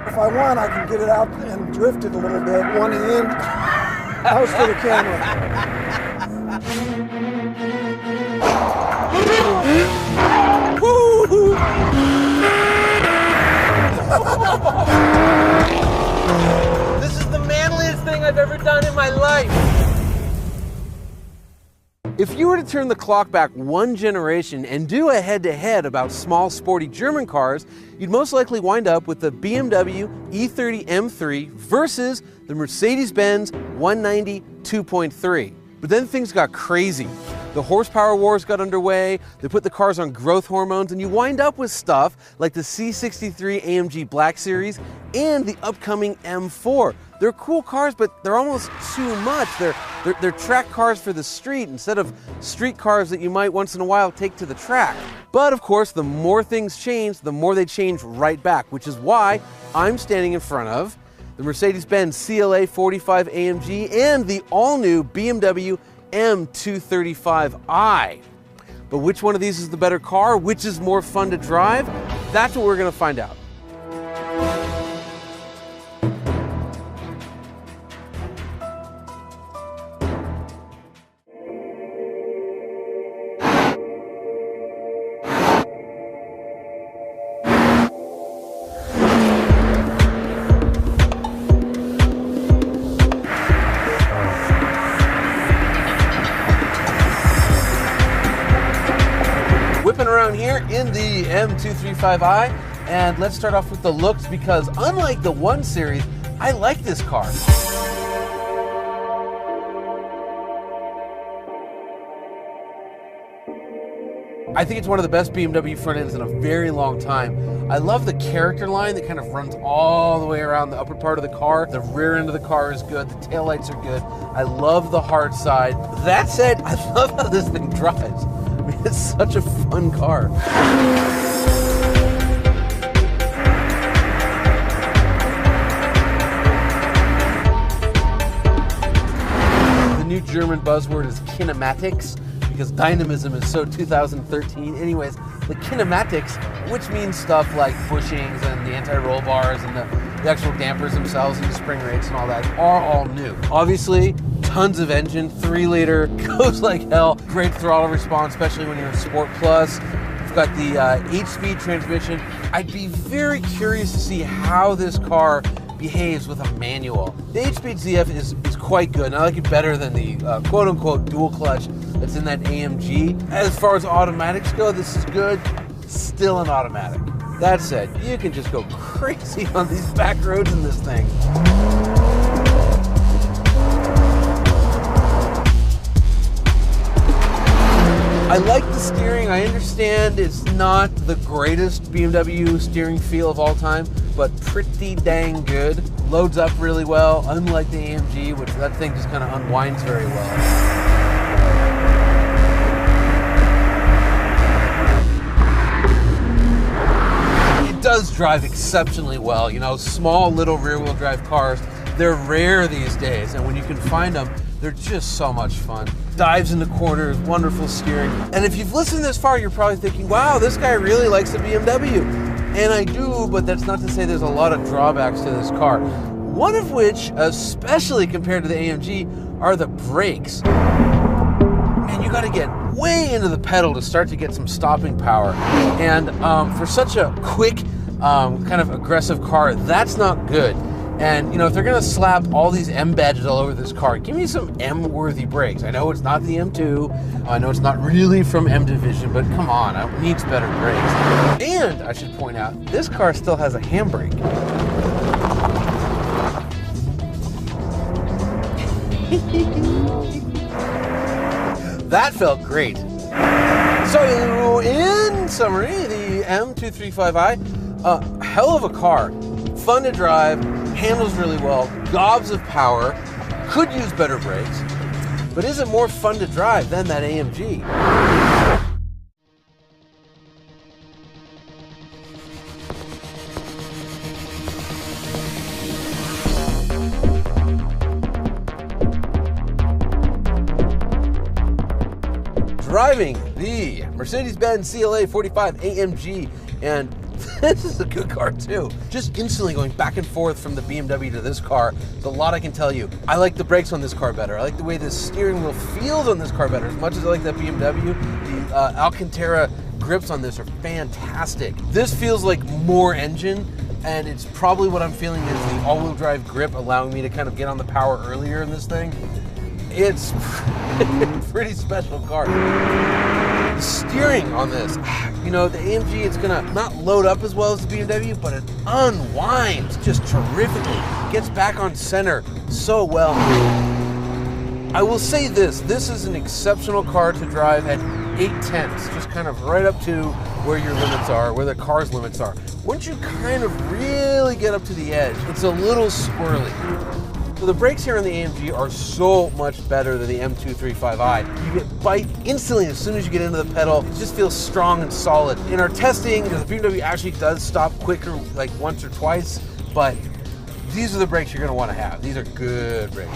If I want, I can get it out and drift it a little bit, one hand close to the camera. This is the manliest thing I've ever done in my life. If you were to turn the clock back one generation and do a head-to-head about small, sporty German cars, you'd most likely wind up with the BMW E30 M3 versus the Mercedes-Benz 190 2.3. But then things got crazy. The horsepower wars got underway, they put the cars on growth hormones, and you wind up with stuff like the C63 AMG Black Series and the upcoming M4. They're cool cars, but they're almost too much. They're track cars for the street instead of street cars that you might once in a while take to the track. But of course, the more things change, the more they change right back, which is why I'm standing in front of the Mercedes-Benz CLA45 AMG and the all-new BMW M235i. But which one of these is the better car? Which is more fun to drive? That's what we're going to find out. Around here in the M235i, and let's start off with the looks, because unlike the 1 Series, I like this car. I think it's one of the best BMW front ends in a very long time. I love the character line that kind of runs all the way around the upper part of the car. The rear end of the car is good, the taillights are good. I love the hard side. That said, I love how this thing drives. I mean, it's such a fun car. The new German buzzword is kinematics, because dynamism is so 2013. Anyways, the kinematics, which means stuff like bushings and the anti-roll bars and the actual dampers themselves and the spring rates and all that, are all new. Obviously, tons of engine, 3-liter, goes like hell. Great throttle response, especially when you're in Sport Plus. We've got the 8-speed transmission. I'd be very curious to see how this car behaves with a manual. The 8-speed ZF is quite good, and I like it better than the quote-unquote dual clutch that's in that AMG. As far as automatics go, this is good. Still an automatic. That said, you can just go crazy on these back roads in this thing. I like the steering. I understand it's not the greatest BMW steering feel of all time, but pretty dang good. Loads up really well, unlike the AMG, which that thing just kind of unwinds very well. It does drive exceptionally well. You know, small little rear-wheel drive cars, they're rare these days, and when you can find them, they're just so much fun. Dives into corners, wonderful steering. And if you've listened this far, you're probably thinking, wow, this guy really likes the BMW. And I do, but that's not to say there's a lot of drawbacks to this car. One of which, especially compared to the AMG, are the brakes. Man, you gotta get way into the pedal to start to get some stopping power. And for such a quick, kind of aggressive car, that's not good. And, you know, if they're going to slap all these M badges all over this car, give me some M-worthy brakes. I know it's not the M2. I know it's not really from M Division, but come on, it needs better brakes. And I should point out, this car still has a handbrake. That felt great. So, in summary, the M235i, hell of a car. Fun to drive, handles really well, gobs of power, could use better brakes, but is it more fun to drive than that AMG? Driving the Mercedes-Benz CLA45 AMG, and This is a good car too. Just instantly going back and forth from the BMW to this car, there's a lot I can tell you. I like the brakes on this car better. I like the way the steering wheel feels on this car better. As much as I like that BMW, the Alcantara grips on this are fantastic. This feels like more engine, and it's probably what I'm feeling is the all-wheel drive grip allowing me to kind of get on the power earlier in this thing. It's a pretty special car. The steering on this, you know, the AMG, it's gonna not load up as well as the BMW, but it unwinds just terrifically. Gets back on center so well. I will say this is an exceptional car to drive at 8/10, just kind of right up to where your limits are, where the car's limits are. Once you kind of really get up to the edge, it's a little squirrely. So the brakes here on the AMG are so much better than the M235i. You get bite instantly as soon as you get into the pedal. It just feels strong and solid. In our testing, the BMW actually does stop quicker, like once or twice, but these are the brakes you're gonna wanna have. These are good brakes.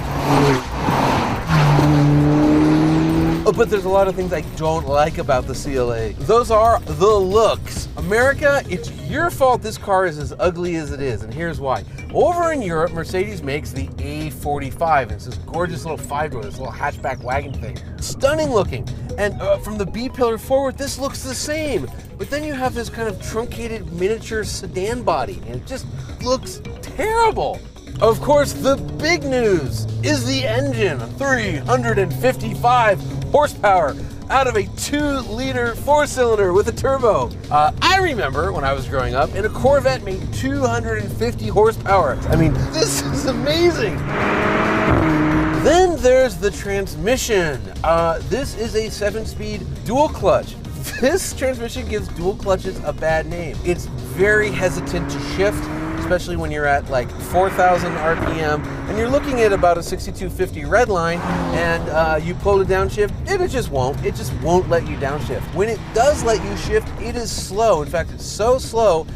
Oh, but there's a lot of things I don't like about the CLA. Those are the looks. America, it's your fault this car is as ugly as it is, and here's why. Over in Europe, Mercedes makes the A45, and it's this gorgeous little 5-door, this little hatchback wagon thing. Stunning looking, and from the B-pillar forward, this looks the same. But then you have this kind of truncated miniature sedan body, and it just looks terrible. Of course, the big news is the engine, 355 horsepower out of a 2-liter 4-cylinder with a turbo. I remember when I was growing up, and a Corvette made 250 horsepower. I mean, this is amazing. Then there's the transmission. This is a 7-speed dual clutch. This transmission gives dual clutches a bad name. It's very hesitant to shift, especially when you're at like 4,000 RPM and you're looking at about a 6250 red line, and you pull to downshift, and it just won't let you downshift. When it does let you shift, it is slow. In fact, it's so slow,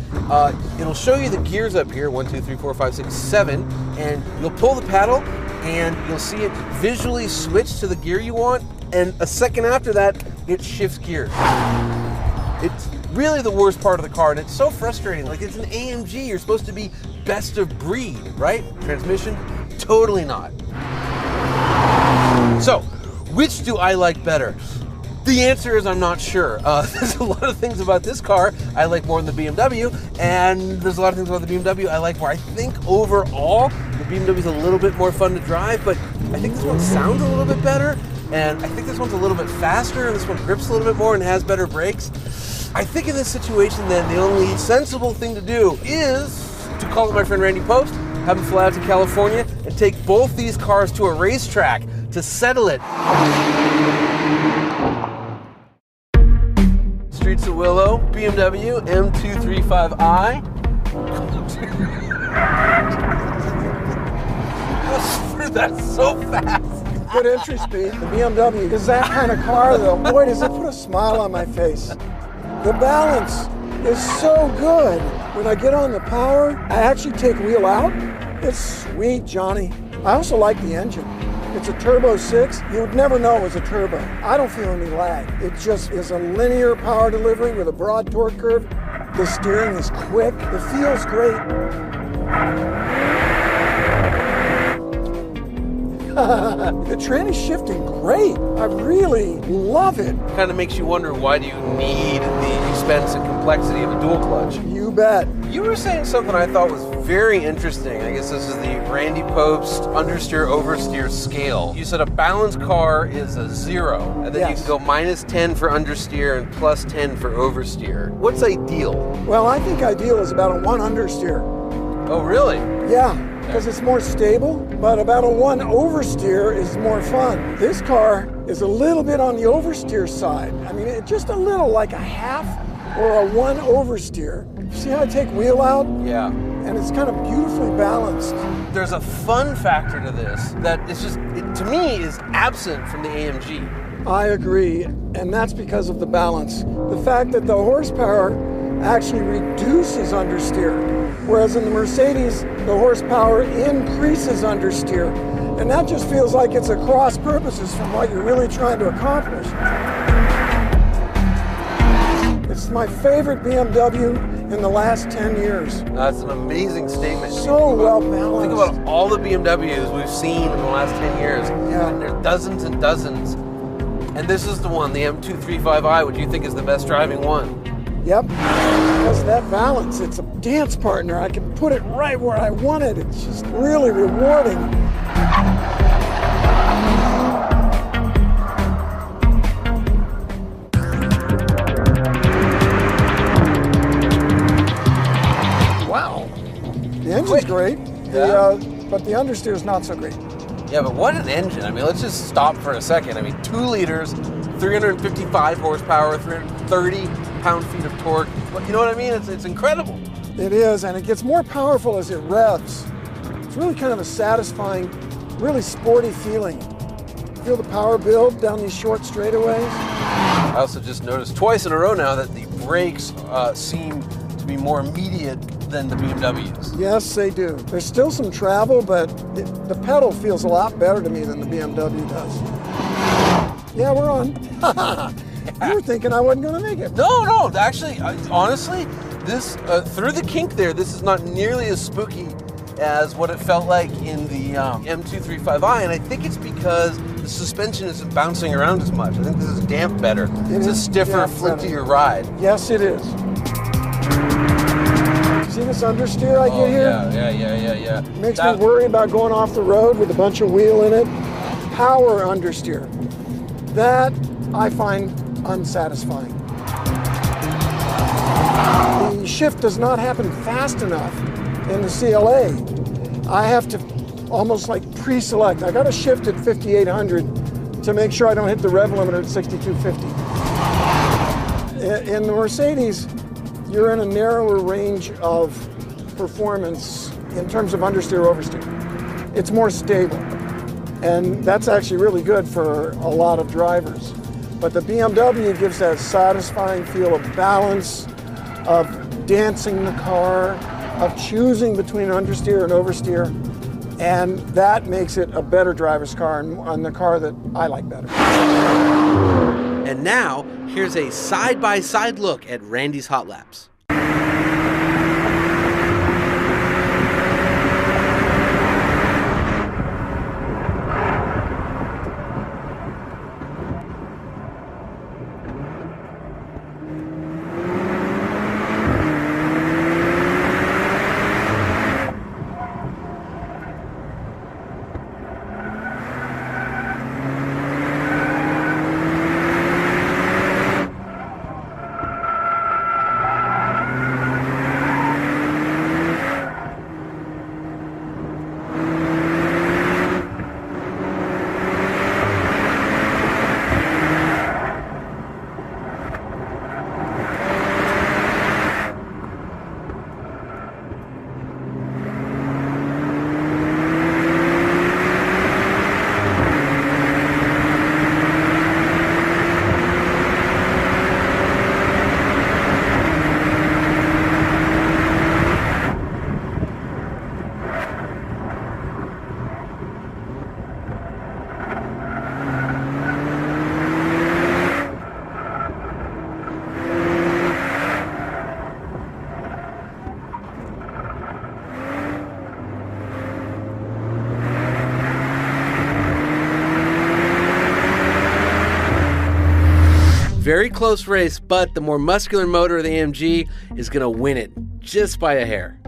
it'll show you the gears up here, 1, 2, 3, 4, 5, 6, 7, and you'll pull the paddle and you'll see it visually switch to the gear you want, and a second after that, it shifts gears. It's really the worst part of the car, and it's so frustrating. Like, it's an AMG, you're supposed to be best of breed, right? Transmission, totally not. So, which do I like better? The answer is I'm not sure. There's a lot of things about this car I like more than the BMW, and there's a lot of things about the BMW I like more. I think overall, the BMW is a little bit more fun to drive, but I think this one sounds a little bit better, and I think this one's a little bit faster, and this one grips a little bit more and has better brakes. I think in this situation then, the only sensible thing to do is to call up my friend Randy Post, have him fly out to California, and take both these cars to a racetrack to settle it. Streets of Willow, BMW M235i. That's so fast. Good entry speed. The BMW is that kind of car, though. Boy, does it put a smile on my face. The balance is so good. When I get on the power, I actually take wheel out. It's sweet, Johnny. I also like the engine. It's a turbo 6. You would never know it was a turbo. I don't feel any lag. It just is a linear power delivery with a broad torque curve. The steering is quick. It feels great. The tranny is shifting great. I really love it. Kind of makes you wonder, why do you need the expense and complexity of a dual clutch? You bet. You were saying something I thought was very interesting. I guess this is the Randy Post understeer oversteer scale. You said a balanced car is a 0, and then Yes. you can go -10 for understeer and +10 for oversteer. What's ideal? Well, I think ideal is about a 1 understeer. Oh, really? Yeah, because it's more stable, but about a 1 oversteer is more fun. This car is a little bit on the oversteer side. I mean, just a little, like a half or a 1 oversteer. See how I take wheel out? Yeah. And it's kind of beautifully balanced. There's a fun factor to this that is just, to me, is absent from the AMG. I agree, and that's because of the balance. The fact that the horsepower actually reduces understeer, whereas in the Mercedes, the horsepower increases understeer. And that just feels like it's a cross purposes from what you're really trying to accomplish. It's It's my favorite BMW in the last 10 years. That's an amazing statement. So well balanced. Think about all the BMWs we've seen in the last 10 years. Yeah. And there are dozens and dozens. And this is the one, the M235i, which you think is the best driving one. Yep, because of that balance. It's a dance partner. I can put it right where I want it. It's just really rewarding. Wow. The engine's great, but the understeer is not so great. Yeah, but what an engine. I mean, let's just stop for a second. I mean, 2 liters, 355 horsepower, 330 pound-feet of torque. You know what I mean? It's incredible. It is, and it gets more powerful as it revs. It's really kind of a satisfying, really sporty feeling. Feel the power build down these short straightaways. I also just noticed twice in a row now that the brakes seem to be more immediate than the BMWs. Yes, they do. There's still some travel, but the pedal feels a lot better to me than the BMW does. Yeah, we're on. You were thinking I wasn't going to make it. No, actually, honestly, this through the kink there, this is not nearly as spooky as what it felt like in the M235i, and I think it's because the suspension isn't bouncing around as much. I think this is damped better. It's a stiffer, flintier ride. Yes, it is. See this understeer I get here? Yeah. Makes me worry about going off the road with a bunch of wheel in it. Power understeer. That I find unsatisfying. The shift does not happen fast enough in the CLA. I have to almost like pre-select. I got to shift at 5,800 to make sure I don't hit the rev limiter at 6,250. In the Mercedes, you're in a narrower range of performance in terms of understeer, oversteer. It's more stable. And that's actually really good for a lot of drivers. But the BMW gives that satisfying feel of balance, of dancing the car, of choosing between understeer and oversteer. And that makes it a better driver's car and the car that I like better. And now, here's a side-by-side look at Randy's hot laps. Very close race, but the more muscular motor of the AMG is gonna win it, just by a hair.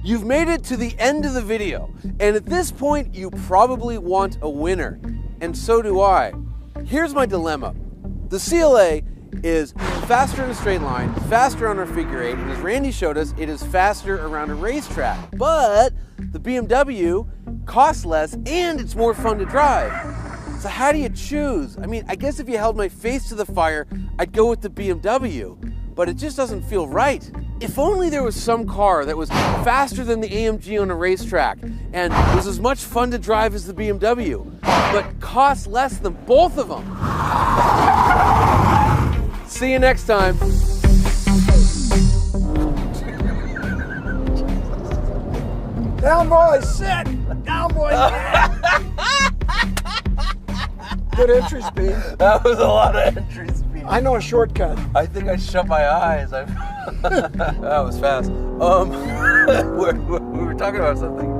You've made it to the end of the video, and at this point, you probably want a winner, and so do I. Here's my dilemma. The CLA is faster in a straight line, faster on our figure eight, and as Randy showed us, it is faster around a racetrack. But the BMW costs less, and it's more fun to drive. So how do you choose? I mean, I guess if you held my face to the fire, I'd go with the BMW, but it just doesn't feel right. If only there was some car that was faster than the AMG on a racetrack and was as much fun to drive as the BMW, but cost less than both of them. See you next time. Down, boys, sit! Down, boys, sit! Good entry speed. That was a lot of entry speed. I know a shortcut. I think I shut my eyes. That was fast. We were talking about something.